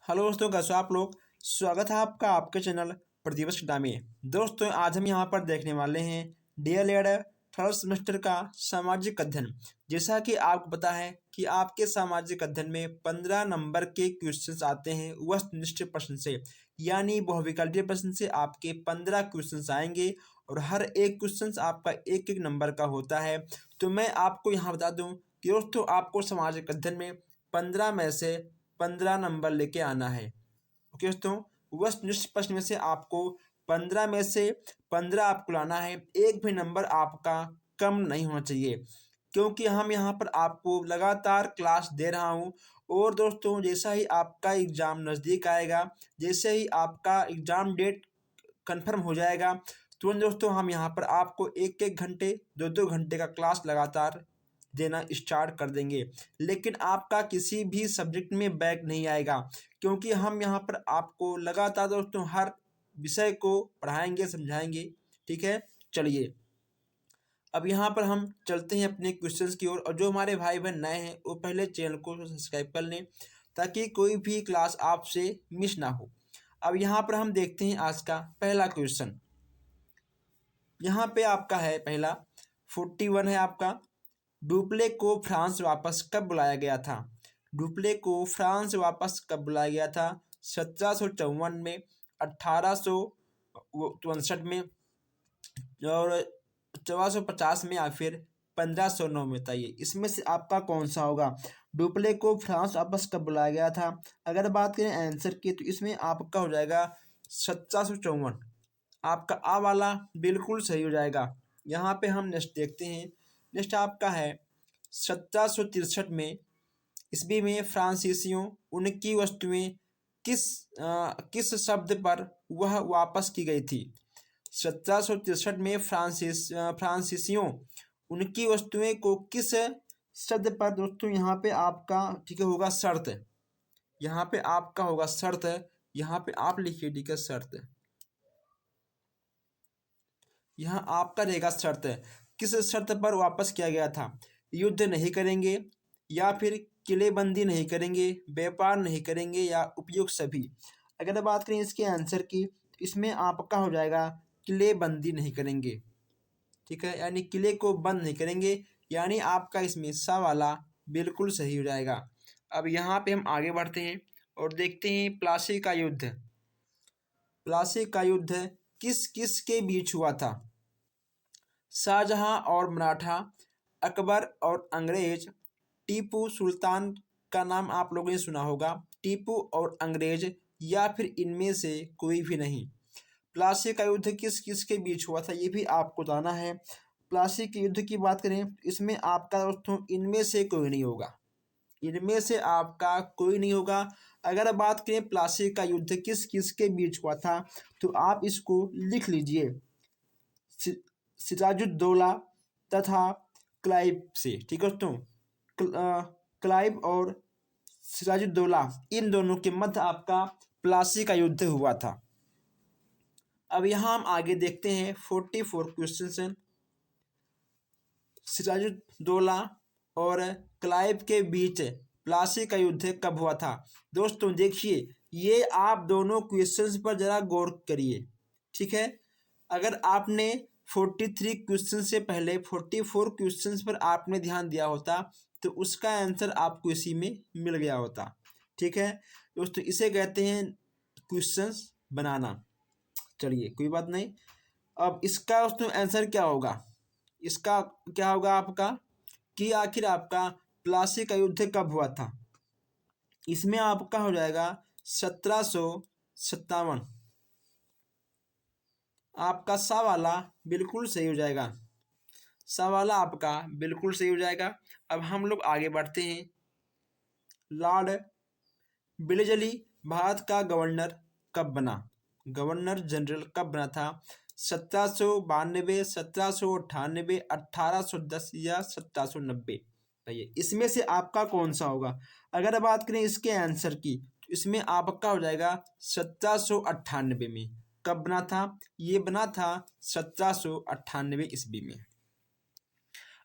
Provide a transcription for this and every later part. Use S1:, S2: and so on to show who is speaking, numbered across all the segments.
S1: Hello दोस्तों, कैसे हो आप लोग। स्वागत है आपका आपके चैनल प्रतिवर्ष कटा में। दोस्तों, आज हम यहाँ पर देखने वाले हैं डीएलएड थर्ड सेमेस्टर का सामाजिक अध्ययन। जैसा कि आपको पता है कि आपके सामाजिक अध्ययन में 15 नंबर के क्वेश्चंस आते हैं वस्तुनिष्ठ प्रश्न से, यानी बहुविकल्पीय प्रश्न से आपके 15 क्वेश्चंस आएंगे और हर एक क्वेश्चन आपका एक एक नंबर का होता है। तो मैं आपको यहाँ बता दूँ कि दोस्तों, आपको सामाजिक अध्ययन में 15 में से 15 नंबर लेके आना है। ओके दोस्तों, वस्तुनिष्ठ प्रश्न में से आपको 15 में से 15 आपको लाना है। एक भी नंबर आपका कम नहीं होना चाहिए, क्योंकि हम यहाँ पर आपको लगातार क्लास दे रहा हूँ। और दोस्तों, जैसा ही आपका एग्ज़ाम नज़दीक आएगा, जैसे ही आपका एग्ज़ाम डेट कंफर्म हो जाएगा, तुरंत दोस्तों हम यहाँ पर आपको एक एक घंटे 2-2 घंटे का क्लास लगातार देना स्टार्ट कर देंगे। लेकिन आपका किसी भी सब्जेक्ट में बैक नहीं आएगा, क्योंकि हम यहाँ पर आपको लगातार दोस्तों हर विषय को पढ़ाएंगे, समझाएंगे। ठीक है, चलिए अब यहाँ पर हम चलते हैं अपने क्वेश्चंस की ओर। और जो हमारे भाई बहन नए हैं वो पहले चैनल को सब्सक्राइब कर लें, ताकि कोई भी क्लास आपसे मिस ना हो। अब यहाँ पर हम देखते हैं आज का पहला क्वेश्चन। यहाँ पे आपका है पहला 41 है आपका। डुप्ले को फ्रांस वापस कब बुलाया गया था। डुप्ले को फ्रांस वापस कब बुलाया गया था। 1754 में, 1863 में, और 1450 में, या फिर 1509 में। बताइए इसमें से आपका कौन सा होगा। डुप्ले को फ्रांस वापस कब बुलाया गया था। अगर बात करें आंसर की, तो इसमें आपका हो जाएगा 1754। आपका आ वाला बिल्कुल सही हो जाएगा। यहाँ पे हम नेक्स्ट देखते हैं। नेक्स्ट आपका है 1763 में ईस्वी में फ्रांसीसियों उनकी वस्तुएं किस शब्द पर वह वापस की गई थी। 1763 में फ्रांसीसियों उनकी वस्तुएं को किस शब्द पर दोस्तों, यहाँ पे आपका ठीक है होगा शर्त। यहाँ पे आपका होगा शर्त। यहाँ पे आप लिखिए ठीक है शर्त। यहाँ आपका रहेगा शर्त। किस शर्त पर वापस किया गया था। युद्ध नहीं करेंगे, या फिर किलेबंदी नहीं करेंगे, व्यापार नहीं करेंगे, या उपयुक्त सभी। अगर बात करें इसके आंसर की, तो इसमें आपका हो जाएगा किलेबंदी नहीं करेंगे। ठीक है, यानी किले को बंद नहीं करेंगे, यानी आपका इसमें सा वाला बिल्कुल सही हो जाएगा। अब यहाँ पे हम आगे बढ़ते हैं और देखते हैं प्लासी का युद्ध। प्लासी का युद्ध किस किस के बीच हुआ था। शाहजहां और मराठा, अकबर और अंग्रेज, टीपू सुल्तान का नाम आप लोगों ने सुना होगा, टीपू और अंग्रेज, या फिर इनमें से कोई भी नहीं। प्लासी का युद्ध किस किस के बीच हुआ था, ये भी आपको जानना है। प्लासी के युद्ध की बात करें, इसमें आपका दोस्तों इनमें से कोई नहीं होगा। इनमें से आपका कोई नहीं होगा। अगर बात करें प्लासी का युद्ध किस किस के बीच हुआ था, तो आप इसको लिख लीजिए सिराजुद्दौला तथा क्लाइव से। ठीक है दोस्तों, क्लाइव और सिराजुद्दौला, इन दोनों के मध्य आपका प्लासी का युद्ध हुआ था। अब यहाँ हम आगे देखते हैं 44 क्वेश्चन हैं। सिराजुद्दौला और क्लाइव के बीच प्लासी का युद्ध कब हुआ था। दोस्तों देखिए, ये आप दोनों क्वेश्चंस पर जरा गौर करिए। ठीक है, अगर आपने 43 क्वेश्चन से पहले 44 क्वेश्चंस पर आपने ध्यान दिया होता, तो उसका आंसर आपको इसी में मिल गया होता। ठीक है दोस्तों, इसे कहते हैं क्वेश्चंस बनाना। चलिए कोई बात नहीं। अब इसका दोस्तों आंसर क्या होगा। इसका क्या होगा आपका कि आखिर आपका प्लासी का युद्ध कब हुआ था। इसमें आपका हो जाएगा 1757। आपका सा वाला बिल्कुल सही हो जाएगा। सा वाला आपका बिल्कुल सही हो जाएगा। अब हम लोग आगे बढ़ते हैं। लॉर्ड वेलेस्ली भारत का गवर्नर कब बना। गवर्नर जनरल कब बना था। 1792, 1798, 1810 या 1790। बताइए इसमें से आपका कौन सा होगा। अगर बात करें इसके आंसर की, तो इसमें आपका हो जाएगा 1798 में। कब बना था। ये बना था 1798 ईस्वी में।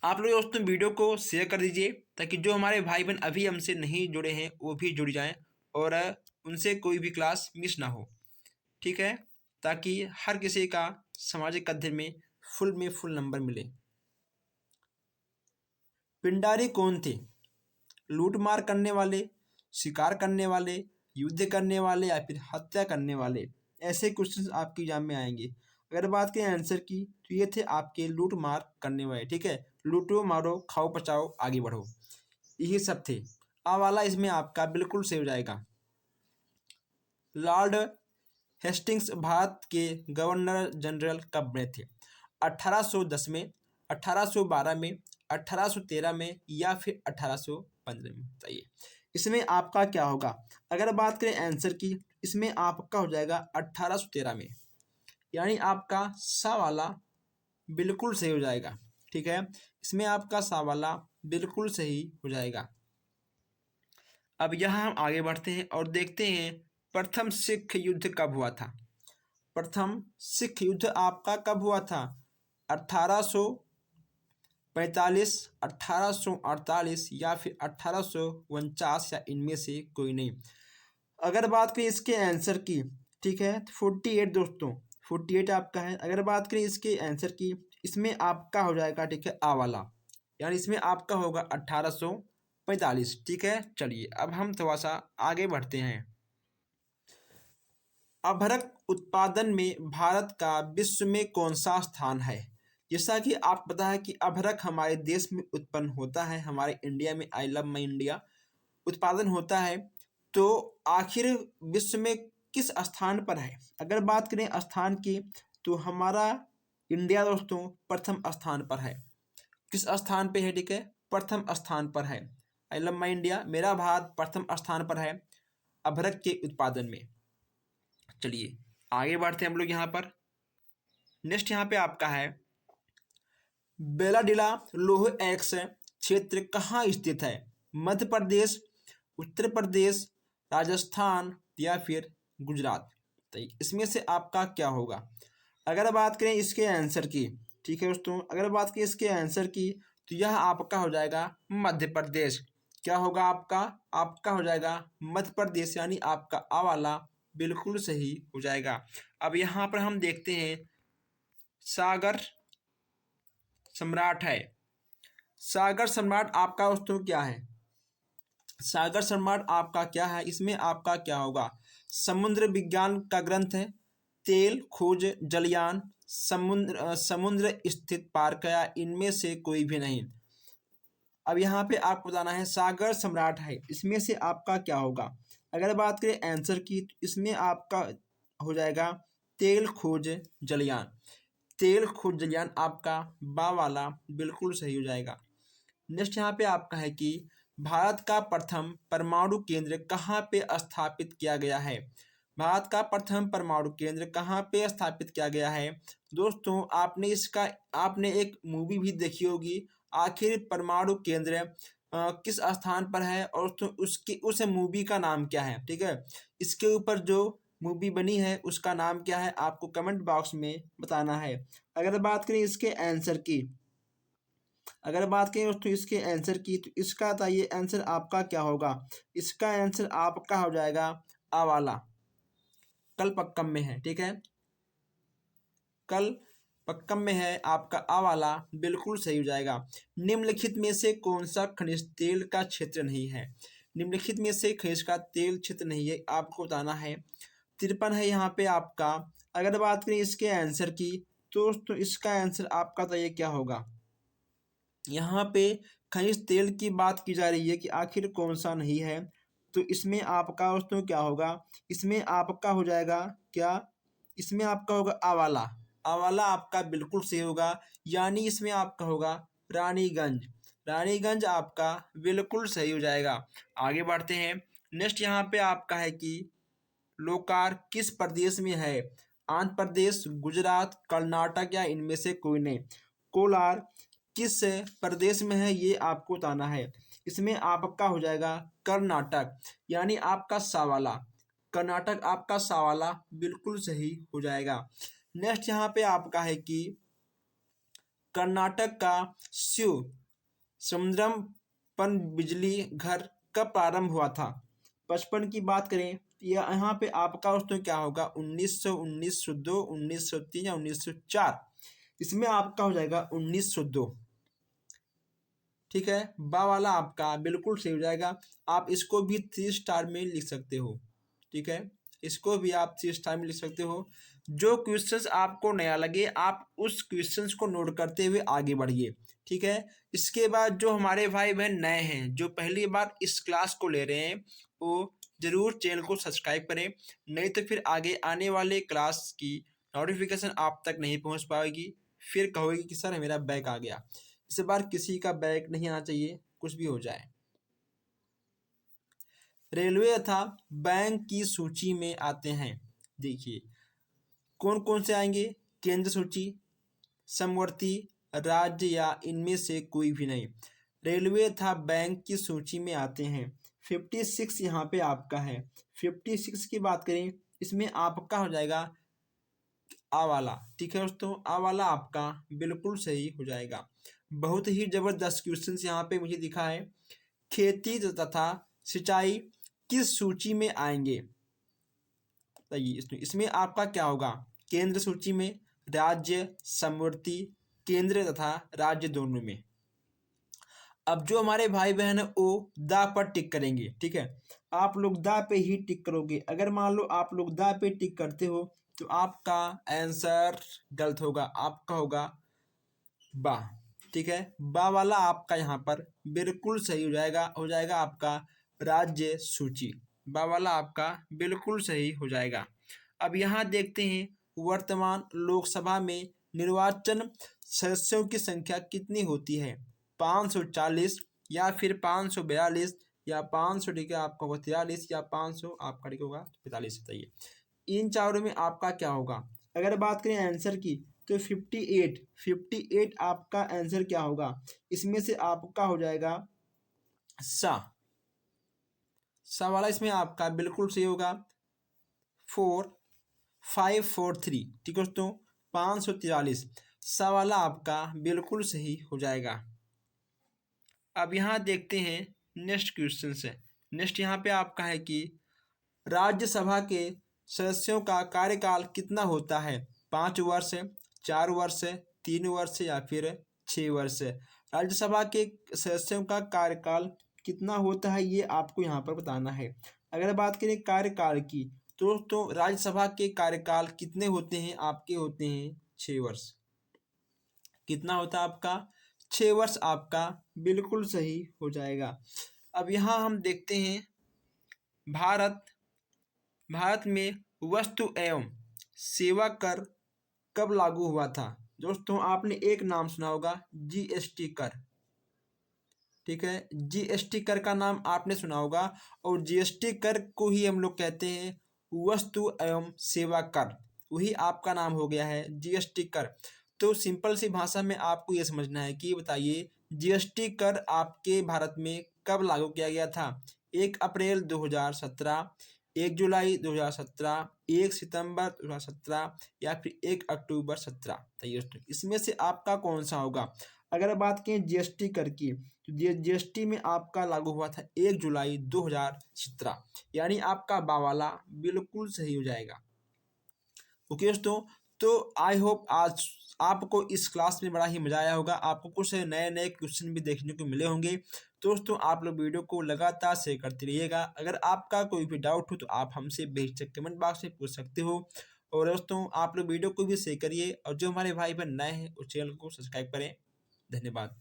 S1: आप लोग दोस्तों वीडियो को शेयर कर दीजिए, ताकि जो हमारे भाई बहन अभी हमसे नहीं जुड़े हैं वो भी जुड़ जाएं और उनसे कोई भी क्लास मिस ना हो, ठीक है, ताकि हर किसी का सामाजिक अध्ययन में फुल नंबर मिले। पिंडारी कौन थे? लूट मार करने वाले, शिकार करने वाले, युद्ध करने वाले या फिर हत्या करने वाले? ऐसे क्वेश्चन आपके एग्जाम में आएंगे। अगर बात करें आंसर की तो ये थे आपके लूट मार करने वाले, ठीक है, लूटो मारो खाओ पचाओ आगे बढ़ो, यही सब थे। आ वाला इसमें आपका बिल्कुल सही हो जाएगा। लॉर्ड हेस्टिंग्स भारत के गवर्नर जनरल कब बने थे? 1810 में, 1812 में, 1813 में या फिर 1815 में? बताइए इसमें आपका क्या होगा। अगर बात करें आंसर की, इसमें आपका हो जाएगा 1813 में, यानी आपका सा वाला बिल्कुल सही हो जाएगा, ठीक है, इसमें आपका सा वाला बिल्कुल सही हो जाएगा। अब यहाँ हम आगे बढ़ते हैं और देखते हैं प्रथम सिख युद्ध कब हुआ था। प्रथम सिख युद्ध आपका कब हुआ था? 1845, 1848 या फिर 1849 या इनमें से कोई नहीं। अगर बात करें इसके आंसर की, ठीक है, 48 दोस्तों, 48 आपका है। अगर बात करें इसके आंसर की, इसमें आपका हो जाएगा, ठीक है, आ वाला, यानी इसमें आपका होगा 1845, ठीक है। चलिए अब हम थोड़ा सा आगे बढ़ते हैं। अभ्रक उत्पादन में भारत का विश्व में कौन सा स्थान है? जैसा कि आप पता है कि अभ्रक हमारे देश में उत्पन्न होता है, हमारे इंडिया में, आई लव माई इंडिया, उत्पादन होता है। तो आखिर विश्व में किस स्थान पर है? अगर बात करें स्थान की तो हमारा इंडिया दोस्तों प्रथम स्थान पर है। किस स्थान पे है? ठीक है, प्रथम स्थान पर है। आई लव माई इंडिया, मेरा भारत प्रथम स्थान पर है अभ्रक के उत्पादन में। चलिए आगे बढ़ते हैं हम लोग यहाँ पर। नेक्स्ट यहाँ पे आपका है बेलाडीला लौह एक्स क्षेत्र कहाँ स्थित है? मध्य प्रदेश, उत्तर प्रदेश, राजस्थान या फिर गुजरात? तो इसमें से आपका क्या होगा? अगर बात करें इसके आंसर की, ठीक है दोस्तों, अगर बात करें इसके आंसर की तो यह आपका हो जाएगा मध्य प्रदेश। क्या होगा आपका? आपका हो जाएगा मध्य प्रदेश, यानी आपका आ वाला बिल्कुल सही हो जाएगा। अब यहाँ पर हम देखते हैं सागर सम्राट है। सागर सम्राट आपका दोस्तों क्या है? सागर सम्राट आपका क्या है? इसमें आपका क्या होगा? समुद्र विज्ञान का ग्रंथ है, तेल खोज जलयान, समुद्र स्थित पार्क या इनमें से कोई भी नहीं। अब यहाँ पे आपको बताना है सागर सम्राट है, इसमें से आपका क्या होगा? अगर बात करें आंसर की तो इसमें आपका हो जाएगा तेल खोज जलयान। तेल खोज जलयान आपका बा वाला बिल्कुल सही हो जाएगा। नेक्स्ट यहाँ पे आपका है कि भारत का प्रथम परमाणु केंद्र कहाँ पे स्थापित किया गया है? भारत का प्रथम परमाणु केंद्र कहाँ पे स्थापित किया गया है? दोस्तों आपने एक मूवी भी देखी होगी, आखिर परमाणु केंद्र किस स्थान पर है और तो उसकी उस मूवी का नाम क्या है? ठीक है, इसके ऊपर जो मूवी बनी है उसका नाम क्या है आपको कमेंट बॉक्स में बताना है। अगर बात करें इसके आंसर की, अगर बात करें दोस्तों इसके आंसर की तो इसका बताइए आंसर आपका क्या होगा? इसका आंसर आपका हो जाएगा आ वाला, कल पक्कम में है, ठीक है, कल पक्कम में है आपका आ वाला बिल्कुल सही हो जाएगा। निम्नलिखित में से कौन सा खनिज तेल का क्षेत्र नहीं है? निम्नलिखित में से खनिज का तेल क्षेत्र नहीं है, आपको बताना है। 53 है यहाँ पे आपका। अगर बात करें इसके आंसर की तो इसका आंसर आपका तो ये क्या होगा? यहाँ पे खनिज तेल की बात की जा रही है कि आखिर कौन सा नहीं है, तो इसमें आपका दोस्तों क्या होगा? इसमें आपका हो जाएगा क्या? इसमें आपका होगा आवाला। आवाला आपका बिल्कुल सही होगा, यानी इसमें आपका होगा रानीगंज। रानीगंज आपका बिल्कुल सही हो जाएगा। आगे बढ़ते हैं। नेक्स्ट यहाँ पे आपका है कि लोकार किस प्रदेश में है? आंध्र प्रदेश, गुजरात, कर्नाटक या इनमें से कोई नहीं। कोलार किस प्रदेश में है ये आपको बताना है। इसमें आपका हो जाएगा कर्नाटक, यानी आपका सवाला, कर्नाटक आपका सवाला बिल्कुल सही हो जाएगा। नेक्स्ट यहाँ पे आपका है कि कर्नाटक का शिव समुद्रम पन बिजली घर कब प्रारंभ हुआ था? 55 की बात करें यहाँ पे आपका दोस्तों क्या होगा 1900, 1902, 1903 या 1904। इसमें आपका हो जाएगा 1902। ठीक है, बा वाला आपका बिल्कुल सही हो जाएगा। आप इसको भी 3 स्टार में लिख सकते हो। ठीक है, इसको भी आप 3 स्टार में लिख सकते हो। जो क्वेश्चंस आपको नया लगे आप उस क्वेश्चंस को नोट करते हुए आगे बढ़िए। ठीक है, इसके बाद जो हमारे भाई बहन नए हैं जो पहली बार इस क्लास को ले रहे हैं वो जरूर चैनल को सब्सक्राइब करें, नहीं तो फिर आगे आने वाले क्लास की नोटिफिकेशन आप तक नहीं पहुंच पाएगी। फिर कहोगे कि सर मेरा बैक आ गया। इस बार किसी का बैक नहीं आना चाहिए, कुछ भी हो जाए। रेलवे तथा बैंक की सूची में आते हैं। देखिए कौन कौन से आएंगे, केंद्र सूची, समवर्ती, राज्य या इनमें से कोई भी नहीं। रेलवे तथा बैंक की सूची में आते हैं। 56 यहाँ पे आपका है। 56 की बात करें इसमें आपका हो जाएगा आ वाला। ठीक है दोस्तों, आ वाला आपका बिल्कुल सही हो जाएगा। बहुत ही जबरदस्त क्वेश्चन यहाँ पे मुझे दिखा है। खेती तथा सिंचाई किस सूची में आएंगे? इसमें आपका क्या होगा, केंद्र सूची में, राज्य, समवर्ती, केंद्र तथा राज्य दोनों में। अब जो हमारे भाई बहन है वो दा पर टिक करेंगे। ठीक है, आप लोग दा पे ही टिक करोगे। अगर मान लो आप लोग दा पे टिक करते हो तो आपका आंसर गलत होगा, आपका होगा बा। ठीक है, बा वाला आपका यहाँ पर बिल्कुल सही हो जाएगा आपका राज्य सूची। बा वाला आपका बिल्कुल सही हो जाएगा। अब यहाँ देखते हैं वर्तमान लोकसभा में निर्वाचन सदस्यों की संख्या कितनी होती है? 540 या फिर 542 या 500, ठीक है आपका होगा 43 या 500 आपका ठीक होगा 45। बताइए इन चारों में आपका क्या होगा? अगर बात करें आंसर की तो 58 आपका आंसर क्या होगा? इसमें से आपका हो जाएगा सा। सा वाला इसमें आपका बिल्कुल सही होगा 4543। ठीक है दोस्तों, 543 सा वाला आपका बिल्कुल सही हो जाएगा। अब यहाँ देखते हैं नेक्स्ट क्वेश्चन से। नेक्स्ट यहाँ पे आपका है कि राज्यसभा के सदस्यों का कार्यकाल कितना होता है? 5 वर्ष, 4 वर्ष, 3 वर्ष या फिर 6 वर्ष। राज्यसभा के सदस्यों का कार्यकाल कितना होता है ये आपको यहाँ पर बताना है। अगर बात करें कार्यकाल की तो दोस्तों राज्यसभा के कार्यकाल कितने होते हैं? आपके होते हैं 6 वर्ष। कितना होता है आपका? 6 वर्ष आपका बिल्कुल सही हो जाएगा। अब यहाँ हम देखते हैं भारत में वस्तु एवं सेवा कर कब लागू हुआ था? दोस्तों आपने एक नाम सुना होगा जीएसटी कर। ठीक है, जीएसटी कर का नाम आपने सुना होगा और जीएसटी कर को ही हम लोग कहते हैं वस्तु एवं सेवा कर। वही आपका नाम हो गया है जीएसटी कर। तो सिंपल सी भाषा में आपको ये समझना है कि बताइए जीएसटी कर आपके भारत में कब लागू किया गया था? 1 अप्रैल 2017, 1 जुलाई 2017, 1 सितंबर 2017 या फिर 1 अक्टूबर 17। इसमें से आपका कौन सा होगा? अगर बात करें जीएसटी कर की तो जीएसटी में आपका लागू हुआ था 1 जुलाई 2017, यानी आपका बावाला बिल्कुल सही हो जाएगा। ओके दोस्तों, तो आई होप आज आपको इस क्लास में बड़ा ही मजा आया होगा। आपको कुछ नए नए क्वेश्चन भी देखने को मिले होंगे। दोस्तों आप लोग वीडियो को लगातार शेयर करते रहिएगा। अगर आपका कोई भी डाउट हो तो आप हमसे बेशक कमेंट बॉक्स में पूछ सकते हो। और दोस्तों आप लोग वीडियो को भी शेयर करिए और जो हमारे भाई बहन नए हैं उस चैनल को सब्सक्राइब करें। धन्यवाद।